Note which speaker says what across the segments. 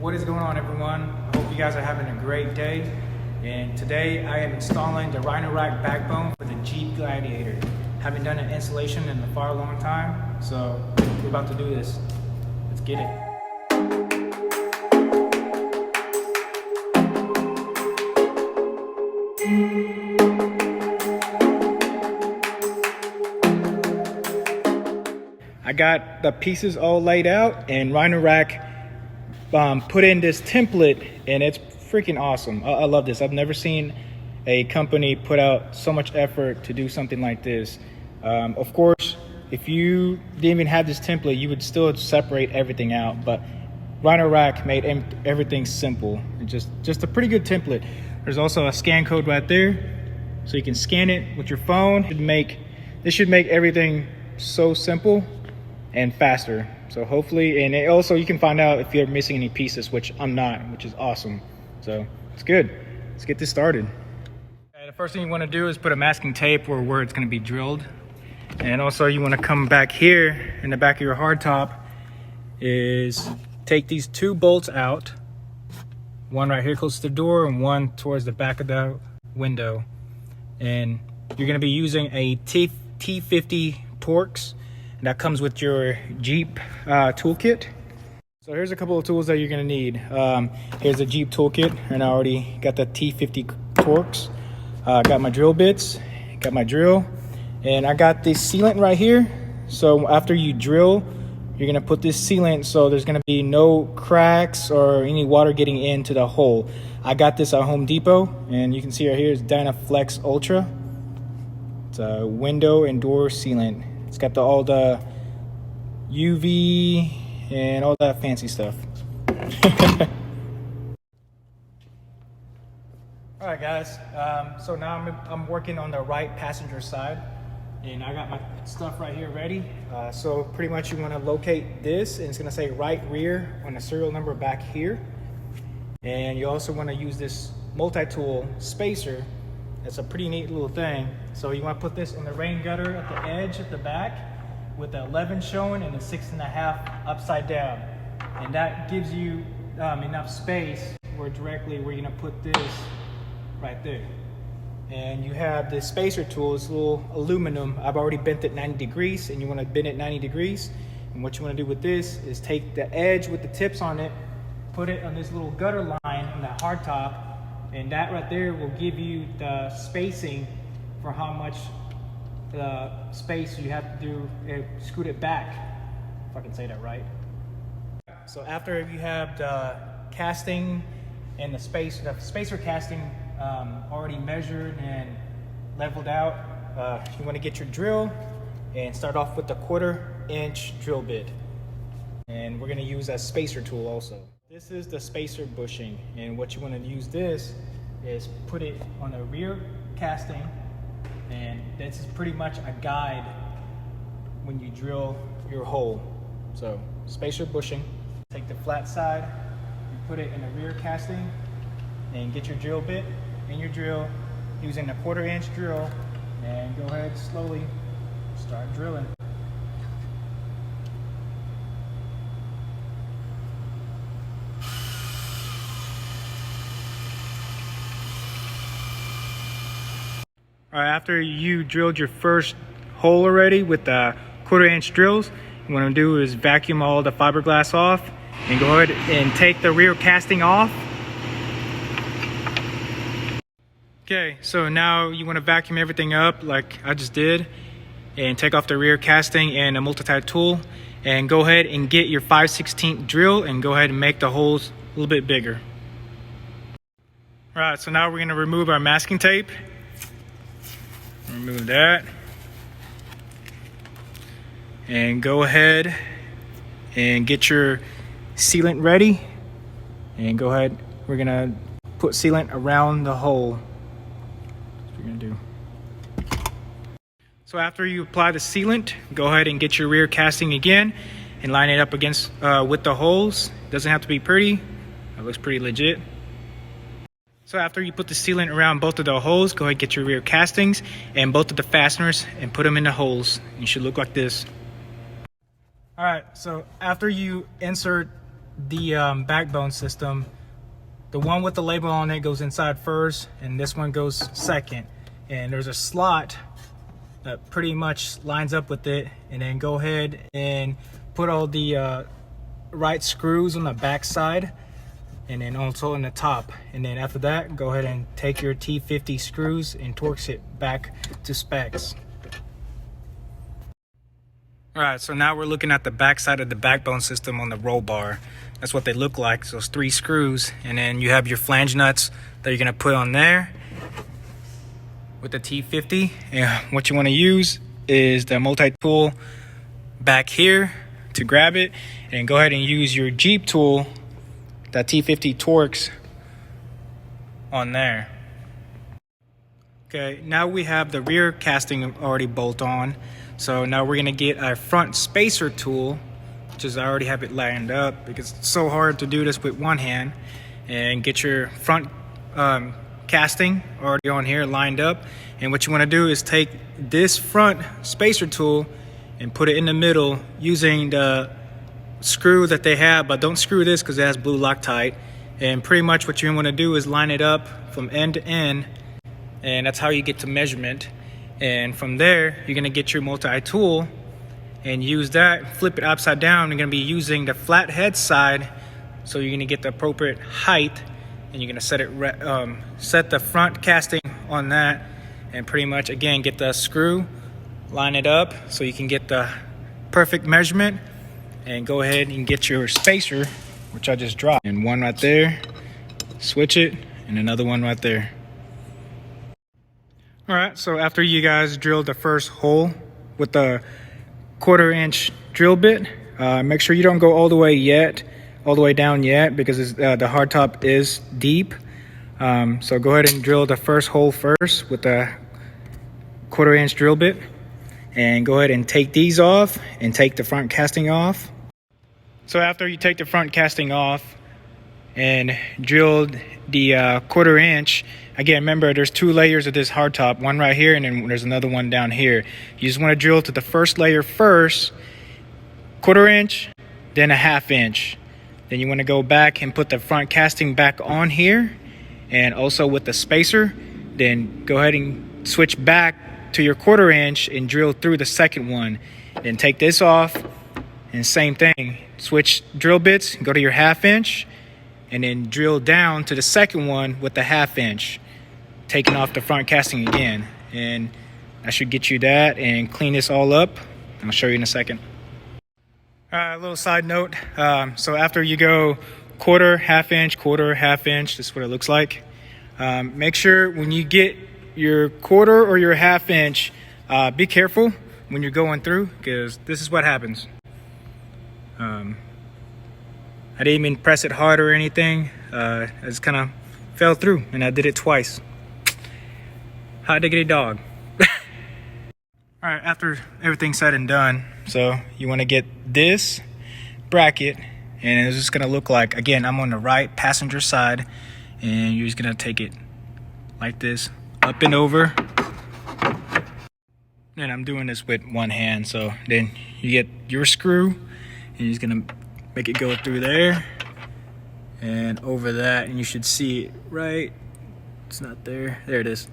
Speaker 1: What is going on, everyone? I hope you guys are having a great day. And today I am installing the RhinoRack backbone for the Jeep Gladiator. Haven't done an installation in a far long time, so we're about to do this. Let's get it. I got the pieces all laid out, and RhinoRack put in this template, and it's freaking awesome. I love this. I've never seen a company put out so much effort to do something like this. Of course, if you didn't even have this template, you would still separate everything out, but RhinoRack made everything simple. Just a pretty good template. There's also a scan code right there, so you can scan it with your phone. This should make everything so simple and faster. So hopefully, and also you can find out if you're missing any pieces, which I'm not, which is awesome. So it's good. Let's get this started. Okay, the first thing you want to do is put a masking tape where it's going to be drilled. And also you want to come back here in the back of your hardtop is take these two bolts out. One right here close to the door and one towards the back of the window. And you're going to be using a T50 Torx. And that comes with your Jeep toolkit. So here's a couple of tools that you're gonna need. Here's the Jeep toolkit, and I already got the T50 Torx. Got my drill bits, got my drill, and I got this sealant right here. So after you drill, you're gonna put this sealant so there's gonna be no cracks or any water getting into the hole. I got this at Home Depot, and you can see right here is Dynaflex Ultra. It's a window and door sealant. It's got all the UV and all that fancy stuff. All right, guys. So now I'm working on the right passenger side, and I got my stuff right here ready. So pretty much you want to locate this, and it's going to say right rear on the serial number back here. And you also want to use this multi-tool spacer. It's a pretty neat little thing. So you want to put this on the rain gutter at the edge at the back with the 11 showing and the 6.5 upside down. And that gives you enough space where you're going to put this right there. And you have the spacer tool, it's a little aluminum. I've already bent it 90 degrees, and you want to bend it 90 degrees. And what you want to do with this is take the edge with the tips on it, put it on this little gutter line on the hard top, and that right there will give you the spacing for how much space you have to do, scoot it back, if I can say that right. So after you have the casting and the spacer casting already measured and leveled out, you want to get your drill and start off with the 1/4-inch drill bit. And we're going to use a spacer tool also. This is the spacer bushing, and what you want to use this is put it on the rear casting, and this is pretty much a guide when you drill your hole. So spacer bushing, take the flat side, you put it in the rear casting, and get your drill bit and your drill using the 1/4-inch drill, and go ahead slowly start drilling. All right, after you drilled your first hole already with the 1/4-inch drills, what you want to do is vacuum all the fiberglass off and go ahead and take the rear casting off. Okay, so now you want to vacuum everything up like I just did, and take off the rear casting and a multi-type tool, and go ahead and get your 5/16 drill and go ahead and make the holes a little bit bigger. All right, so now we're going to remove our masking tape. Remove that, and go ahead and get your sealant ready, and go ahead, we're gonna put sealant around the hole. That's what we're gonna do. So after you apply the sealant, go ahead and get your rear casting again and line it up against with the holes. Doesn't have to be pretty, it looks pretty legit. So after you put the sealant around both of the holes, go ahead and get your rear castings and both of the fasteners and put them in the holes. It should look like this. All right, so after you insert the BackBone system, the one with the label on it goes inside first, and this one goes second. And there's a slot that pretty much lines up with it. And then go ahead and put all the right screws on the back side, and then also on the top. And then after that, go ahead and take your T50 screws and torque it back to specs. All right, so now we're looking at the back side of the BackBone system on the roll bar. That's what they look like. So it's 3 screws, and then you have your flange nuts that you're gonna put on there with the T50. And what you wanna use is the multi-tool back here to grab it, and go ahead and use your Jeep tool that T50 torques on there. Okay, now we have the rear casting already bolt on. So now we're gonna get our front spacer tool, which is, I already have it lined up because it's so hard to do this with one hand, and get your front casting already on here lined up. And what you wanna do is take this front spacer tool and put it in the middle using the screw that they have, but don't screw this because it has blue Loctite. And pretty much what you wanna do is line it up from end to end, and that's how you get to measurement. And from there, you're gonna get your multi-tool and use that, flip it upside down. You're gonna be using the flat head side, so you're gonna get the appropriate height, and you're gonna set it set the front casting on that, and pretty much again get the screw, line it up so you can get the perfect measurement, and go ahead and get your spacer, which I just dropped, and one right there, switch it, and another one right there. All right, so after you guys drilled the first hole with the 1/4-inch drill bit, make sure you don't go all the way down yet, because the hardtop is deep. So go ahead and drill the first hole first with the 1/4-inch drill bit, and go ahead and take these off and take the front casting off. So after you take the front casting off and drilled the 1/4-inch, again, remember there's 2 layers of this hardtop, one right here and then there's another one down here. You just want to drill to the first layer first, 1/4-inch, then a 1/2 inch. Then you want to go back and put the front casting back on here, and also with the spacer, then go ahead and switch back to your 1/4-inch and drill through the second one. Then take this off, and same thing, switch drill bits, go to your 1/2 inch, and then drill down to the second one with the 1/2 inch, taking off the front casting again. And I should get you that and clean this all up. I'll show you in a second. A little side note, so after you go 1/4, 1/2 inch, 1/4, 1/2 inch, this is what it looks like. Make sure when you get your 1/4 or your 1/2 inch, be careful when you're going through, because this is what happens. I didn't even press it hard or anything. I just kind of fell through, and I did it twice. Hot diggity dog. All right, after everything's said and done, so you want to get this bracket, and it's just gonna look like, again, I'm on the right passenger side, and you're just gonna take it like this, up and over. And I'm doing this with one hand, so then you get your screw, and you're just gonna make it go through there and over that, and you should see it right. It's not there. There it is.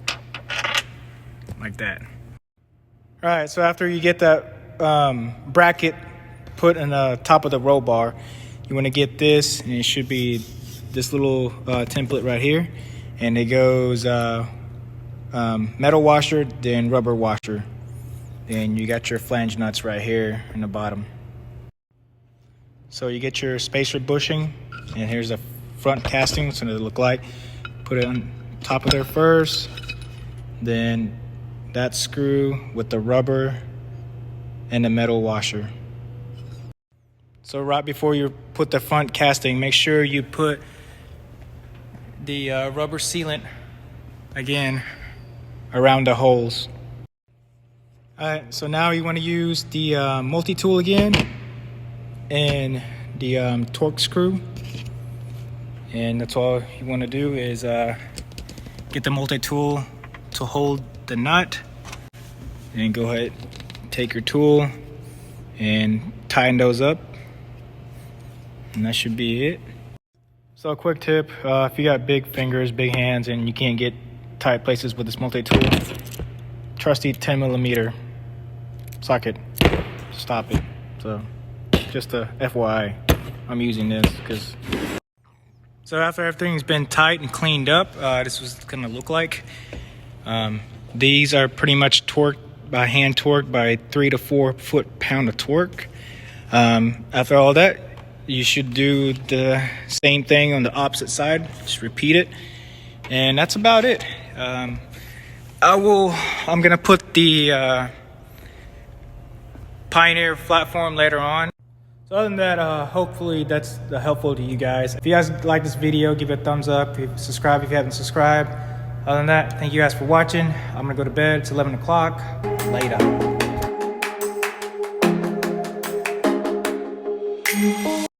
Speaker 1: Like that. All right, so after you get that bracket put in the top of the roll bar, you want to get this, and it should be this little template right here, and it goes metal washer, then rubber washer. Then you got your flange nuts right here in the bottom. So you get your spacer bushing, and here's the front casting. That's what it look like. Put it on top of there first, then that screw with the rubber and the metal washer. So right before you put the front casting, make sure you put the rubber sealant again around the holes. All right, so now you want to use the multi-tool again and the torque screw, and that's all you want to do is get the multi-tool to hold the nut, and go ahead, take your tool and tighten those up And that should be it. So a quick tip, if you got big fingers, big hands, and you can't get tight places with this multi-tool, trusty 10mm socket, stop it. So just a FYI, I'm using this because. So after everything's been tight and cleaned up, this was gonna look like. These are pretty much torqued by hand torqued by 3 to 4 foot-pound of torque. After all that, you should do the same thing on the opposite side. Just repeat it, and that's about it. I'm gonna put the Pioneer platform later on. So other than that, hopefully that's helpful to you guys. If you guys like this video, give it a thumbs up. Subscribe if you haven't subscribed. Other than that, thank you guys for watching. I'm gonna go to bed. It's 11 o'clock. Later.